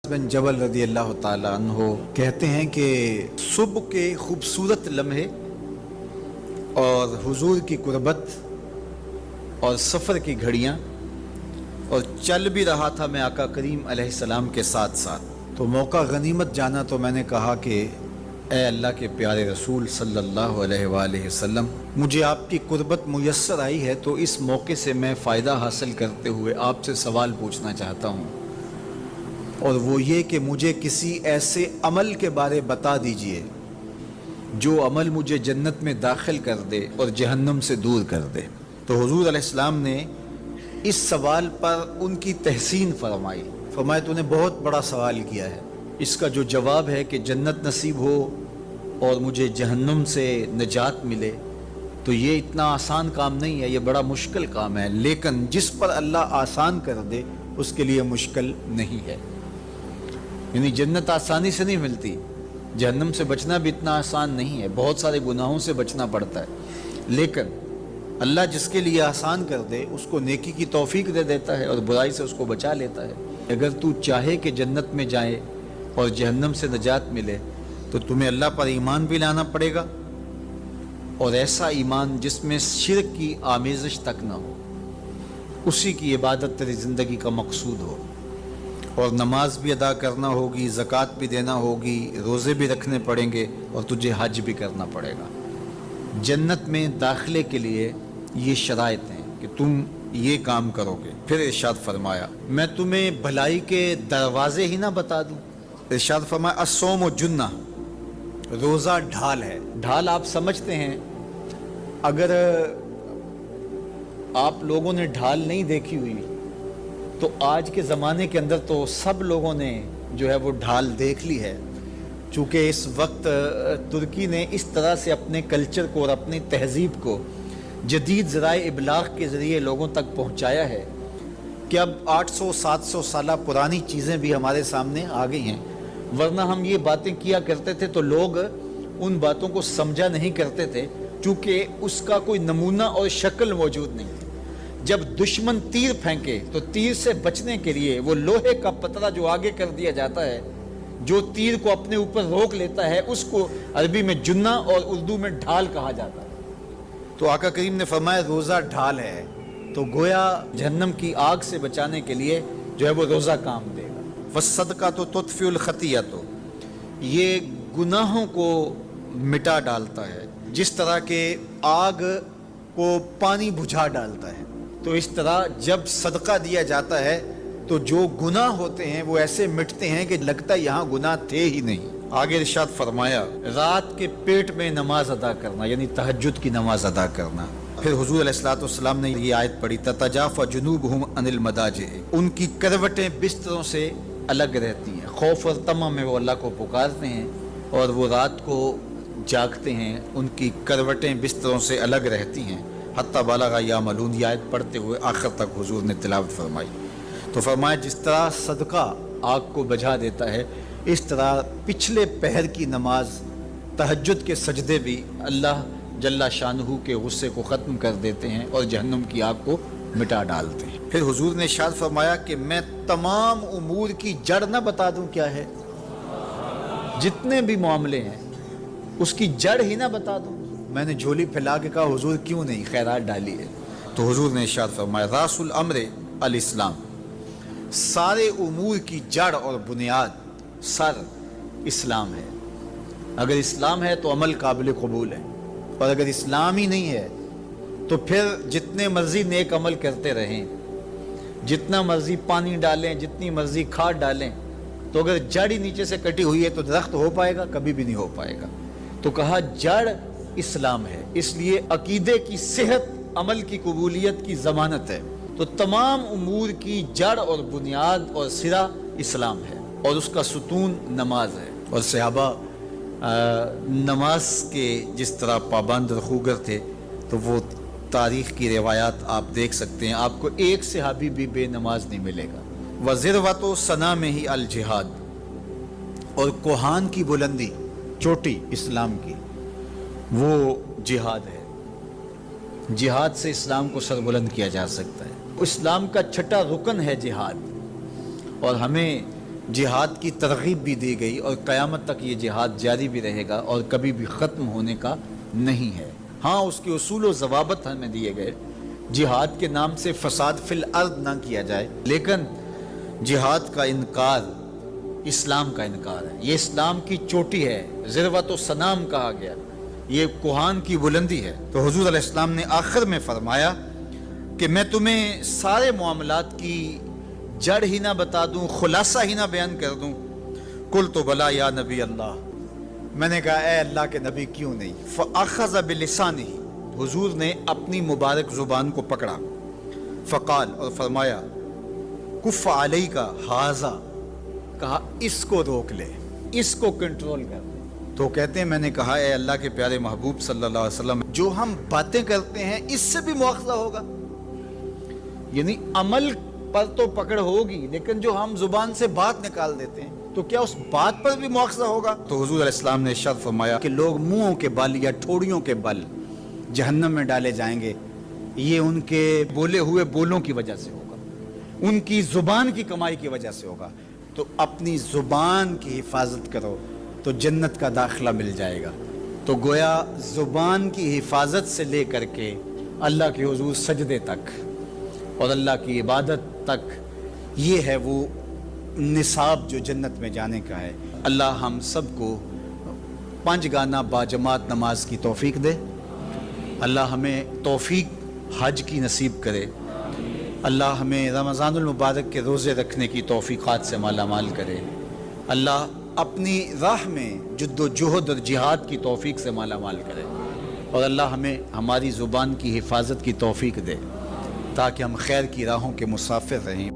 بن جبل رضی اللہ تعالیٰ عنہ کہتے ہیں کہ صبح کے خوبصورت لمحے اور حضور کی قربت اور سفر کی گھڑیاں اور چل بھی رہا تھا میں آقا کریم علیہ السلام کے ساتھ ساتھ، تو موقع غنیمت جانا تو میں نے کہا کہ اے اللہ کے پیارے رسول صلی اللہ علیہ وآلہ وسلم، مجھے آپ کی قربت میسر آئی ہے تو اس موقع سے میں فائدہ حاصل کرتے ہوئے آپ سے سوال پوچھنا چاہتا ہوں، اور وہ یہ کہ مجھے کسی ایسے عمل کے بارے بتا دیجئے جو عمل مجھے جنت میں داخل کر دے اور جہنم سے دور کر دے۔ تو حضور علیہ السلام نے اس سوال پر ان کی تحسین فرمایا تو نے بہت بڑا سوال کیا ہے، اس کا جو جواب ہے کہ جنت نصیب ہو اور مجھے جہنم سے نجات ملے تو یہ اتنا آسان کام نہیں ہے، یہ بڑا مشکل کام ہے، لیکن جس پر اللہ آسان کر دے اس کے لیے مشکل نہیں ہے۔ یعنی جنت آسانی سے نہیں ملتی، جہنم سے بچنا بھی اتنا آسان نہیں ہے، بہت سارے گناہوں سے بچنا پڑتا ہے، لیکن اللہ جس کے لیے آسان کر دے اس کو نیکی کی توفیق دے دیتا ہے اور برائی سے اس کو بچا لیتا ہے۔ اگر تو چاہے کہ جنت میں جائے اور جہنم سے نجات ملے تو تمہیں اللہ پر ایمان بھی لانا پڑے گا، اور ایسا ایمان جس میں شرک کی آمیزش تک نہ ہو، اسی کی عبادت تیری زندگی کا مقصود ہو، اور نماز بھی ادا کرنا ہوگی، زکوٰۃ بھی دینا ہوگی، روزے بھی رکھنے پڑیں گے، اور تجھے حج بھی کرنا پڑے گا۔ جنت میں داخلے کے لیے یہ شرائط ہیں کہ تم یہ کام کرو گے۔ پھر ارشاد فرمایا میں تمہیں بھلائی کے دروازے ہی نہ بتا دوں۔ ارشاد فرمایا الصوم جنہ، روزہ ڈھال ہے۔ ڈھال آپ سمجھتے ہیں، اگر آپ لوگوں نے ڈھال نہیں دیکھی ہوئی تو آج کے زمانے کے اندر تو سب لوگوں نے جو ہے وہ ڈھال دیکھ لی ہے، چونکہ اس وقت ترکی نے اس طرح سے اپنے کلچر کو اور اپنی تہذیب کو جدید ذرائع ابلاغ کے ذریعے لوگوں تک پہنچایا ہے کہ اب 800-700 سالہ پرانی چیزیں بھی ہمارے سامنے آ گئی ہیں، ورنہ ہم یہ باتیں کیا کرتے تھے تو لوگ ان باتوں کو سمجھا نہیں کرتے تھے، چونکہ اس کا کوئی نمونہ اور شکل موجود نہیں تھی۔ جب دشمن تیر پھینکے تو تیر سے بچنے کے لیے وہ لوہے کا پترا جو آگے کر دیا جاتا ہے، جو تیر کو اپنے اوپر روک لیتا ہے، اس کو عربی میں جنہ اور اردو میں ڈھال کہا جاتا ہے۔ تو آقا کریم نے فرمایا روزہ ڈھال ہے، تو گویا جہنم کی آگ سے بچانے کے لیے جو ہے وہ روزہ کام دے گا۔ والصدقۃ تطفئ الخطیئۃ، یہ گناہوں کو مٹا ڈالتا ہے، جس طرح کہ آگ کو پانی بجھا ڈالتا ہے، تو اس طرح جب صدقہ دیا جاتا ہے تو جو گناہ ہوتے ہیں وہ ایسے مٹتے ہیں کہ لگتا ہے یہاں گناہ تھے ہی نہیں۔ آگے ارشاد فرمایا رات کے پیٹ میں نماز ادا کرنا، یعنی تہجد کی نماز ادا کرنا۔ پھر حضور علیہ السلام نے یہ آیت پڑھی تتجافی جنوبہم عن المضاجع، ان کی کروٹیں بستروں سے الگ رہتی ہیں، خوف اور طمع میں وہ اللہ کو پکارتے ہیں اور وہ رات کو جاگتے ہیں، ان کی کروٹیں بستروں سے الگ رہتی ہیں، حتی بلغ یعملون، یہ آیت پڑھتے ہوئے آخر تک حضور نے تلاوت فرمائی۔ تو فرمایا جس طرح صدقہ آگ کو بجھا دیتا ہے، اس طرح پچھلے پہر کی نماز، تہجد کے سجدے بھی اللہ جل شانہ کے غصے کو ختم کر دیتے ہیں اور جہنم کی آگ کو مٹا ڈالتے ہیں۔ پھر حضور نے ارشاد فرمایا کہ میں تمام امور کی جڑ نہ بتا دوں کیا ہے، جتنے بھی معاملے ہیں اس کی جڑ ہی نہ بتا دوں۔ میں نے جھولی پھیلا کے کہا حضور کیوں نہیں، خیرات ڈالی ہے، تو حضور نے ارشاد فرمایا راس الامر الاسلام، سارے امور کی جڑ اور بنیاد، سر اسلام ہے۔ اگر اسلام ہے تو عمل قابل قبول ہے، اور اگر اسلام ہی نہیں ہے تو پھر جتنے مرضی نیک عمل کرتے رہیں، جتنا مرضی پانی ڈالیں، جتنی مرضی کھاد ڈالیں، تو اگر جڑ ہی نیچے سے کٹی ہوئی ہے تو درخت ہو پائے گا؟ کبھی بھی نہیں ہو پائے گا۔ تو کہا جڑ اسلام ہے، اس لیے عقیدے کی صحت عمل کی قبولیت کی ضمانت ہے۔ تو تمام امور کی جڑ اور بنیاد اور سرا اسلام ہے، اور اس کا ستون نماز ہے۔ اور صحابہ نماز کے جس طرح پابند رخوگر تھے، تو وہ تاریخ کی روایات آپ دیکھ سکتے ہیں، آپ کو ایک صحابی بھی بے نماز نہیں ملے گا۔ وذروۃ صنامہ الجہاد، اور کوہان کی بلندی، چوٹی اسلام کی، وہ جہاد ہے۔ جہاد سے اسلام کو سربلند کیا جا سکتا ہے۔ اسلام کا چھٹا رکن ہے جہاد، اور ہمیں جہاد کی ترغیب بھی دی گئی اور قیامت تک یہ جہاد جاری بھی رہے گا اور کبھی بھی ختم ہونے کا نہیں ہے۔ ہاں اس کے اصول و ضوابط ہمیں دیے گئے، جہاد کے نام سے فساد فی الارض نہ کیا جائے، لیکن جہاد کا انکار اسلام کا انکار ہے۔ یہ اسلام کی چوٹی ہے، ذروۃ و سنام کہا گیا، یہ کوہان کی بلندی ہے۔ تو حضور علیہ السلام نے آخر میں فرمایا کہ میں تمہیں سارے معاملات کی جڑ ہی نہ بتا دوں، خلاصہ ہی نہ بیان کر دوں؟ قلت بلا یا نبی اللہ، میں نے کہا اے اللہ کے نبی کیوں نہیں؟ فاخذ بلسانہ، حضور نے اپنی مبارک زبان کو پکڑا، فقال، اور فرمایا کف علیک ھذا، کہا اس کو روک لے، اس کو کنٹرول کر۔ تو کہتے ہیں میں نے کہا اے اللہ کے پیارے محبوب صلی اللہ علیہ وسلم، جو ہم باتیں کرتے ہیں اس سے بھی مواخذہ ہوگا؟ یعنی عمل پر تو پکڑ ہوگی، لیکن جو ہم زبان سے بات نکال دیتے ہیں تو کیا اس بات پر بھی مواخذہ ہوگا؟ تو حضور علیہ السلام نے ارشاد فرمایا کہ لوگ منہوں کے بل یا ٹھوڑیوں کے بل جہنم میں ڈالے جائیں گے، یہ ان کے بولے ہوئے بولوں کی وجہ سے ہوگا، ان کی زبان کی کمائی کی وجہ سے ہوگا۔ تو اپنی زبان کی حفاظت کرو تو جنت کا داخلہ مل جائے گا۔ تو گویا زبان کی حفاظت سے لے کر کے اللہ کے حضور سجدے تک اور اللہ کی عبادت تک، یہ ہے وہ نصاب جو جنت میں جانے کا ہے۔ اللہ ہم سب کو 5 گانا باجماعت نماز کی توفیق دے، اللہ ہمیں توفیق حج کی نصیب کرے، اللہ ہمیں رمضان المبارک کے روزے رکھنے کی توفیقات سے مالا مال کرے، اللہ اپنی راہ میں جد و جہد اور جہاد کی توفیق سے مالا مال کرے، اور اللہ ہمیں ہماری زبان کی حفاظت کی توفیق دے تاکہ ہم خیر کی راہوں کے مسافر رہیں۔